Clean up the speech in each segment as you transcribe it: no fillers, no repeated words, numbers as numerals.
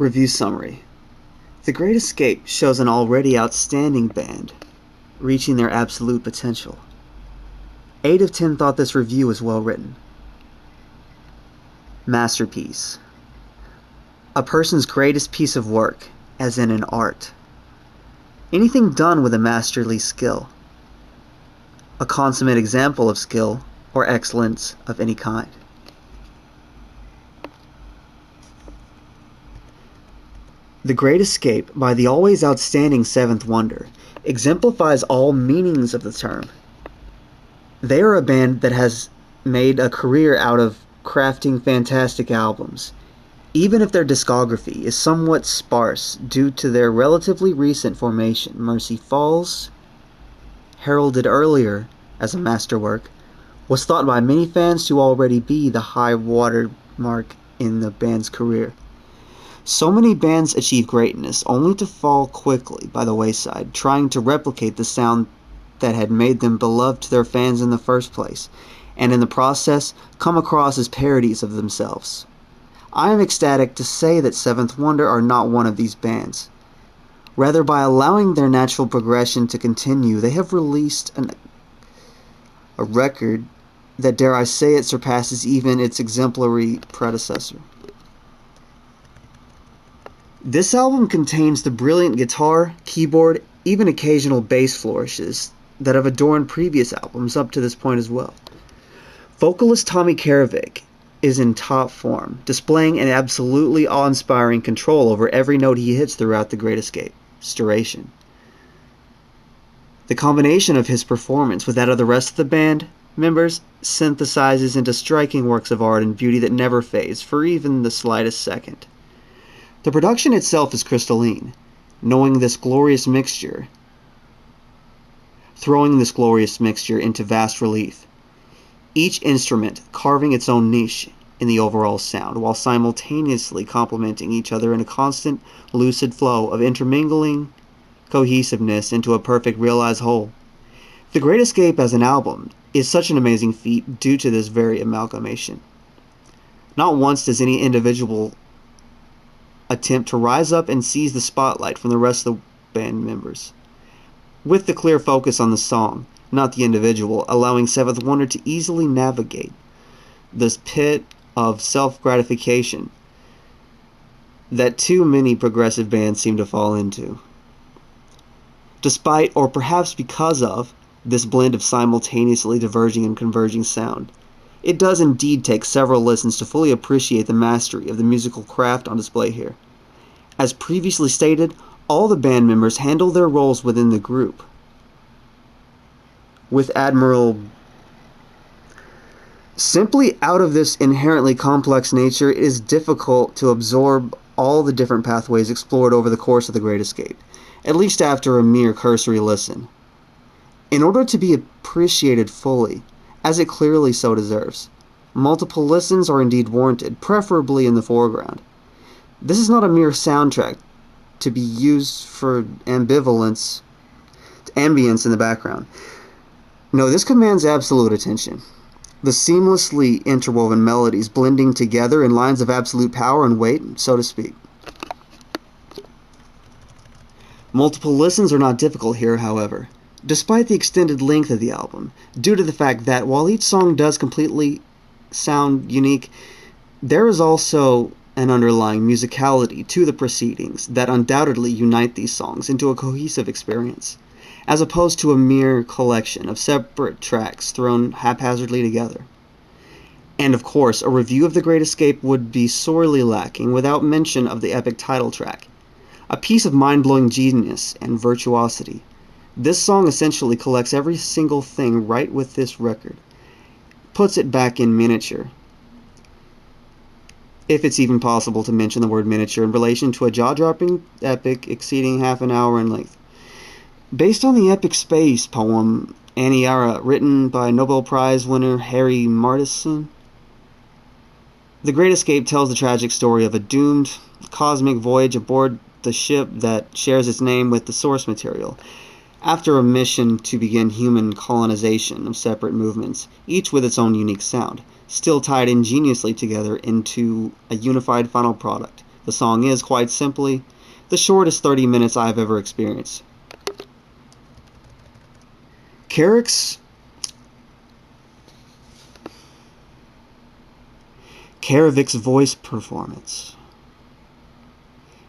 Review summary. The Great Escape shows an already outstanding band reaching their absolute potential. 8 of 10 thought this review was well written. Masterpiece. A person's greatest piece of work, as in an art. Anything done with a masterly skill. A consummate example of skill or excellence of any kind. The Great Escape by the always outstanding Seventh Wonder exemplifies all meanings of the term. They are a band that has made a career out of crafting fantastic albums, even if their discography is somewhat sparse due to their relatively recent formation. Mercy Falls, heralded earlier as a masterwork, was thought by many fans to already be the high water mark in the band's career. So many bands achieve greatness only to fall quickly by the wayside, trying to replicate the sound that had made them beloved to their fans in the first place, and in the process come across as parodies of themselves. I am ecstatic to say that Seventh Wonder are not one of these bands. Rather, by allowing their natural progression to continue, they have released a record that, dare I say it, surpasses even its exemplary predecessor. This album contains the brilliant guitar, keyboard, even occasional bass flourishes that have adorned previous albums up to this point as well. Vocalist Tommy Karavik is in top form, displaying an absolutely awe-inspiring control over every note he hits throughout The Great Escape. Storation. The combination of his performance with that of the rest of the band members synthesizes into striking works of art and beauty that never fades for even the slightest second. The production itself is crystalline, throwing this glorious mixture into vast relief. Each instrument carving its own niche in the overall sound, while simultaneously complementing each other in a constant, lucid flow of intermingling cohesiveness into a perfect realized whole. The Great Escape as an album is such an amazing feat due to this very amalgamation. Not once does any individual attempt to rise up and seize the spotlight from the rest of the band members, with the clear focus on the song, not the individual, allowing Seventh Wonder to easily navigate this pit of self-gratification that too many progressive bands seem to fall into. Despite, or perhaps because of, this blend of simultaneously diverging and converging sound, it does indeed take several listens to fully appreciate the mastery of the musical craft on display here. As previously stated, all the band members handle their roles within the group with admirable. Simply out of this inherently complex nature, it is difficult to absorb all the different pathways explored over the course of The Great Escape, at least after a mere cursory listen. In order to be appreciated fully, as it clearly so deserves, multiple listens are indeed warranted, preferably in the foreground. This is not a mere soundtrack to be used for ambience in the background. No, this commands absolute attention. The seamlessly interwoven melodies blending together in lines of absolute power and weight, so to speak. Multiple listens are not difficult here, however, despite the extended length of the album, due to the fact that while each song does completely sound unique, there is also an underlying musicality to the proceedings that undoubtedly unite these songs into a cohesive experience, as opposed to a mere collection of separate tracks thrown haphazardly together. And of course, a review of The Great Escape would be sorely lacking without mention of the epic title track, a piece of mind-blowing genius and virtuosity. This song essentially collects every single thing right with this record, puts it back in miniature, if it's even possible to mention the word miniature in relation to a jaw-dropping epic exceeding half an hour in length. Based on the epic space poem Aniara, written by Nobel Prize winner Harry Martinson, The Great Escape tells the tragic story of a doomed cosmic voyage aboard the ship that shares its name with the source material, after a mission to begin human colonization of separate movements, each with its own unique sound, still tied ingeniously together into a unified final product, The song is, quite simply, the shortest 30 minutes I have ever experienced. Kerouac's voice performance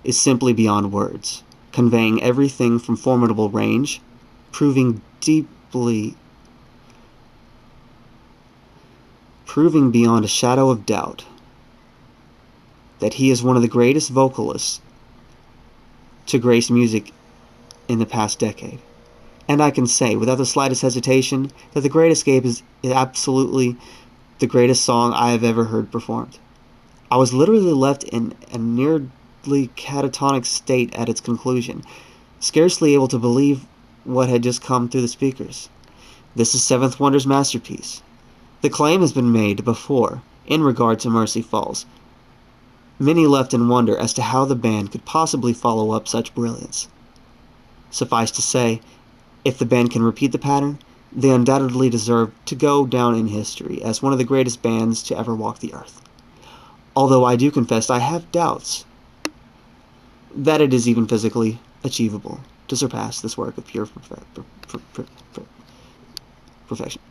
is simply beyond words, conveying everything from formidable range, proving beyond a shadow of doubt that he is one of the greatest vocalists to grace music in the past decade. And I can say, without the slightest hesitation, that The Great Escape is absolutely the greatest song I have ever heard performed. I was literally left in a nearly catatonic state at its conclusion, scarcely able to believe what had just come through the speakers. This is Seventh Wonder's masterpiece. The claim has been made before in regard to Mercy Falls. Many left in wonder as to how the band could possibly follow up such brilliance. Suffice to say, if the band can repeat the pattern, they undoubtedly deserve to go down in history as one of the greatest bands to ever walk the earth. Although I do confess I have doubts that it is even physically achievable to surpass this work of pure perfection.